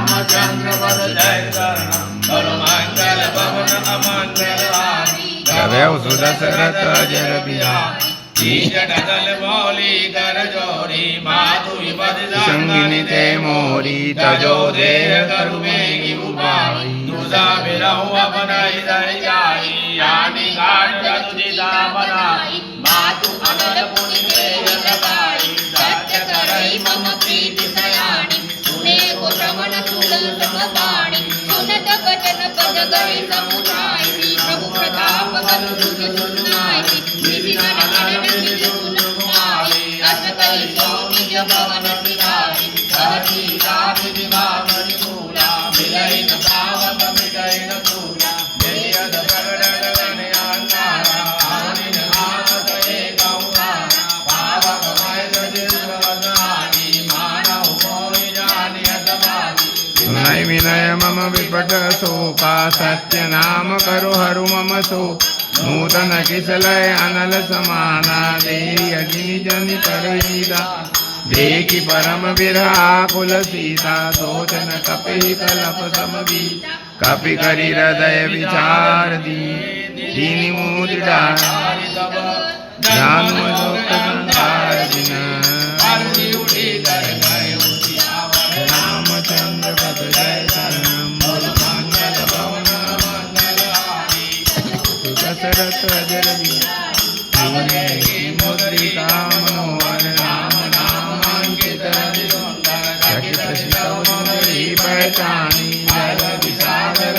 रामचंद्र पद जय शरणम करो मंगल भवन अमंगल हारी रवै सुदशरथ अजर बिहारी जटदल मौली कर जोरी मातु विपद संगिनी ते मोरी तजो देह करु मेघि उपाई तुझा बिरहु अपन हृदय जाई यानी घाट रतुजिता बनाई मातु अनल पुनि देह लगाई सत्य करई मम प्रीति सयानी सुने को श्रवण सुलल समबाणी सुनत वचन पद गई समुझाई प्रभु प्रताप बल दुज सुनाई निधि भवन सिधारी सहसी राधि दिवाकर मूला मिलैन पावक मिटैन सूला जयद प्रगट गणयान्नारा आनिन आवत एकौहारा पावक मय सजिस्वनानि मानव मोहि जानियत भाति सुनय विनय मम विपट शोका सत्य नाम करो हरु मम शोक नूतन किसलय अनल समाना देहि अग्नि जनि परहिदा देखि परम विराकुल सीता सोचन कपि कलप समवी कपि करि हृदय विचार दीनि मुदि डारि ज्ञान लोक संसार जिन रामचंद्र पद जय शरणम मंगल भवन मंगल हारी सुदशरथ अजर बिहारी मुद्रिका मनोहर राम पहचानी जल विसागर